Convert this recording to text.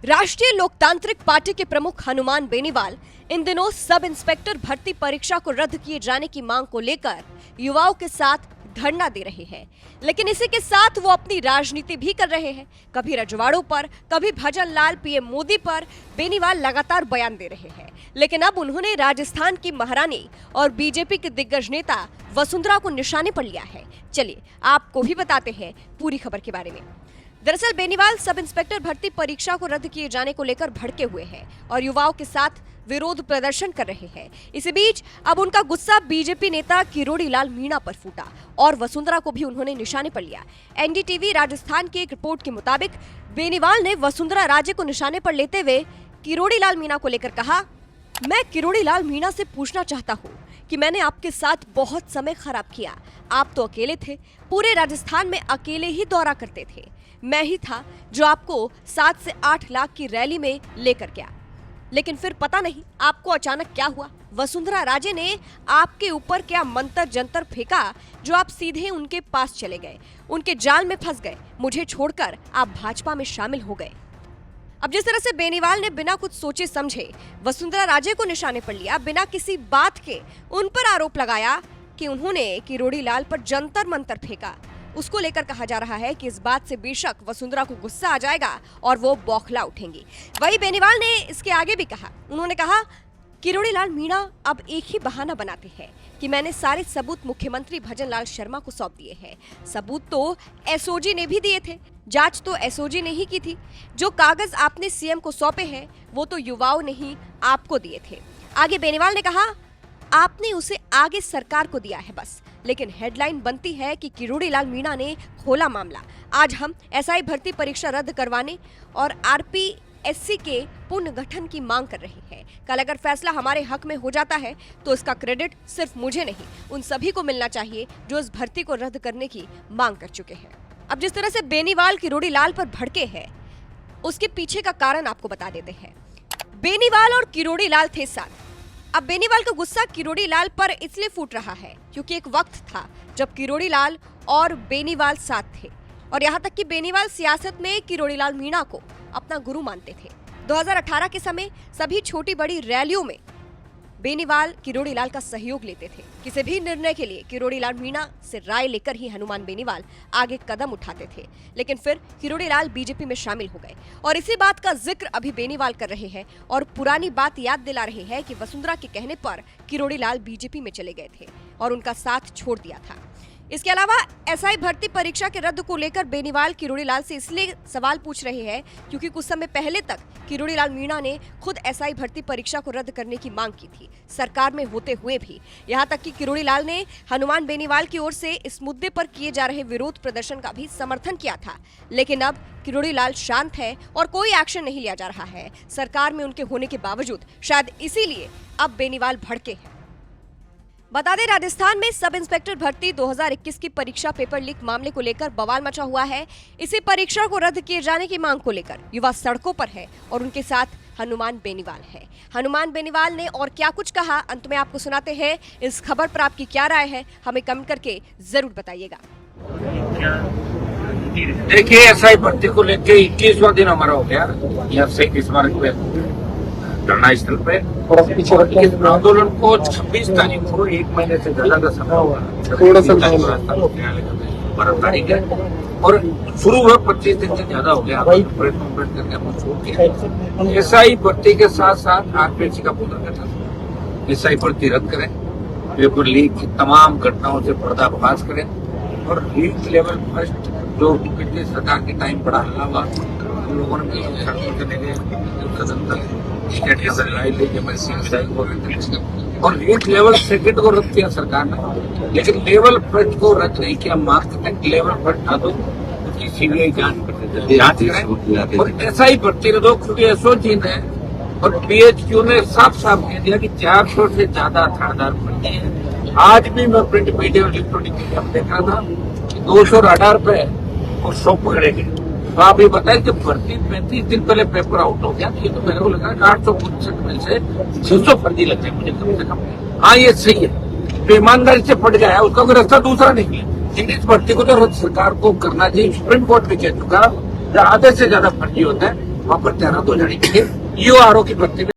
राष्ट्रीय लोकतांत्रिक पार्टी के प्रमुख हनुमान बेनीवाल इन दिनों सब इंस्पेक्टर भर्ती परीक्षा को रद्द किए जाने की मांग को लेकर युवाओं के साथ धरना दे रहे हैं। लेकिन इसी के साथ वो अपनी राजनीति भी कर रहे हैं। कभी रजवाड़ों पर, कभी भजन लाल पीएम मोदी पर बेनीवाल लगातार बयान दे रहे हैं। लेकिन अब उन्होंने राजस्थान की महारानी और बीजेपी के दिग्गज नेता वसुंधरा को निशाने पर लिया है। चलिए आपको भी बताते हैं पूरी खबर के बारे में। दरअसल बेनीवाल सब इंस्पेक्टर भर्ती परीक्षा को रद्द किए जाने को लेकर भड़के हुए हैं और युवाओं के साथ विरोध प्रदर्शन कर रहे हैं। इसी बीच अब उनका गुस्सा बीजेपी नेता किरोड़ी लाल मीणा पर फूटा और वसुंधरा को भी उन्होंने निशाने पर लिया। एनडीटीवी राजस्थान की एक रिपोर्ट के मुताबिक बेनीवाल ने वसुंधरा राजे को निशाने पर लेते हुए किरोड़ी लाल मीणा को लेकर कहा, मैं किरोड़ी लाल मीणा से पूछना चाहता हूँ कि मैंने आपके साथ बहुत समय खराब किया। आप तो अकेले थे, पूरे राजस्थान में अकेले ही दौरा करते थे। मैं ही था जो आपको 7 से 8 लाख की रैली में लेकर गया। लेकिन फिर पता नहीं आपको अचानक क्या हुआ। वसुंधरा राजे ने आपके ऊपर क्या मंतर जंतर फेंका जो आप सीधे उनके पास चले गए, उनके जाल में फंस गए। मुझे छोड़कर आप भाजपा में शामिल हो गए। अब जिस तरह से बेनीवाल ने बिना कुछ सोचे समझे वसुंधरा राजे को निशाने पर लिया, बिना किसी बात के उन पर आरोप लगाया कि उन्होंने किरोड़ी लाल पर जंतर मंतर फेंका, उसको लेकर कहा जा रहा है कि इस बात से बेशक वसुंधरा को गुस्सा आ जाएगा और वो बौखला उठेंगी। वहीं बेनीवाल ने इसके आगे भी कहा, उन्होंने कहा किरोड़ी लाल मीणा अब एक ही बहाना बनाते हैं कि मैंने सारे सबूत मुख्यमंत्री भजन लाल शर्मा को सौंप दिए हैं। सबूत तो एसओजी ने भी दिए थे, जांच तो एसओजी ने ही की थी। जो कागज आपने सीएम को सौंपे हैं वो तो युवाओं ने ही आपको दिए थे। आगे बेनीवाल ने कहा, आपने उसे आगे सरकार को दिया है बस, लेकिन हेडलाइन बनती है कि किरोड़ी लाल मीणा ने खोला मामला। आज हम एसआई भर्ती परीक्षा रद्द करवाने और आरपीएससी के पुनर्गठन की मांग कर रहे हैं। कल अगर फैसला हमारे हक में हो जाता है तो इसका क्रेडिट सिर्फ मुझे नहीं, उन सभी को मिलना चाहिए जो इस भर्ती को रद्द करने की मांग कर चुके हैं। अब जिस तरह से बेनीवाल किरोड़ी लाल पर भड़के हैं, उसके पीछे का कारण आपको बता देते हैं। बेनीवाल और किरोड़ी लाल थे साथ। अब बेनीवाल का गुस्सा किरोड़ी लाल पर इसलिए फूट रहा है क्योंकि एक वक्त था जब किरोड़ी लाल और बेनीवाल साथ थे और यहाँ तक कि बेनीवाल सियासत में किरोड़ी लाल मीणा को अपना गुरु मानते थे। 2018 के समय सभी छोटी बड़ी रैलियों में बेनीवाल किरोड़ी लाल का सहयोग लेते थे। किसी भी निर्णय के लिए किरोड़ी लाल मीणा से राय लेकर ही हनुमान बेनीवाल आगे कदम उठाते थे। लेकिन फिर किरोड़ी लाल बीजेपी में शामिल हो गए और इसी बात का जिक्र अभी बेनीवाल कर रहे हैं और पुरानी बात याद दिला रहे हैं कि वसुंधरा के कहने पर किरोड़ी लाल बीजेपी में चले गए थे और उनका साथ छोड़ दिया था। इसके अलावा एसआई भर्ती परीक्षा के रद्द को लेकर बेनीवाल किरोड़ी लाल से इसलिए सवाल पूछ रहे हैं क्योंकि कुछ समय पहले तक किरोड़ी लाल मीणा ने खुद एसआई भर्ती परीक्षा को रद्द करने की मांग की थी, सरकार में होते हुए भी। यहां तक कि किरोड़ी लाल ने हनुमान बेनीवाल की ओर से इस मुद्दे पर किए जा रहे विरोध प्रदर्शन का भी समर्थन किया था। लेकिन अब किरोड़ी लाल शांत है और कोई एक्शन नहीं लिया जा रहा है सरकार में उनके होने के बावजूद। शायद इसीलिए अब बेनीवाल भड़के हैं। बता दें, राजस्थान में सब इंस्पेक्टर भर्ती 2021 की परीक्षा पेपर लीक मामले को लेकर बवाल मचा हुआ है। इसी परीक्षा को रद्द किए जाने की मांग को लेकर युवा सड़कों पर है और उनके साथ हनुमान बेनीवाल है। हनुमान बेनीवाल ने और क्या कुछ कहा, अंत में आपको सुनाते हैं। इस खबर पर आपकी क्या राय है, हमें कमेंट करके जरूर बताइएगा। देखिए, एसआई भर्ती को लेकर 21वां दिन हमारा हो गया यहाँ शहीद स्मारक पे धरना स्थल पे। आंदोलन को 26 तारीख को 1 महीने से ज्यादा का समय हुआ, 12 तारीख है और शुरू हुआ 25 दिन से ज्यादा हो गया। एसआई भर्ती के साथ साथ आरपीएससी का पुनर्गठन, एसआई भर्ती रद्द करें, पेपर लीक की तमाम घटनाओं से पर्दाफाश करें और लीग लेवल फर्स्ट जो पिछले सरकार के टाइम बड़ा हल्ला हुआ, लोगों ने और लीग लेवल सेकंड को रद्द किया सरकार ने, लेकिन लेवल फर्स्ट को रद्द नहीं किया। मार्क्स लेवल फर्स्ट था तो उसकी सीबीआई जांच करें और एसआई भर्ती ने दो क्योंकि एसओजी ने और बीएचक्यू ने साफ साफ कह दिया कि 400 से ज्यादा आधार भर्ती है। आज भी मैं प्रिंट मीडिया और इलेक्ट्रॉनिक मीडिया में देख रहा था कि 200 आधार पे और 100 पकड़े गए। तो आप ये बताएं कि भर्ती 35 दिन पहले पेपर आउट हो गया, ये तो मेरे को लगा 865 में से 600 फर्जी लग जाए मुझे कम से कम। हाँ, ये सही है, तो ईमानदारी से फट गया, उसका कोई रास्ता दूसरा नहीं है। लेकिन इस भर्ती को तो सरकार को करना चाहिए। सुप्रीम कोर्ट भी कह चुका, आधे से ज्यादा फर्जी होता है वहां पर तैनात हो जानी चाहिए। ईओआरओ की भर्ती में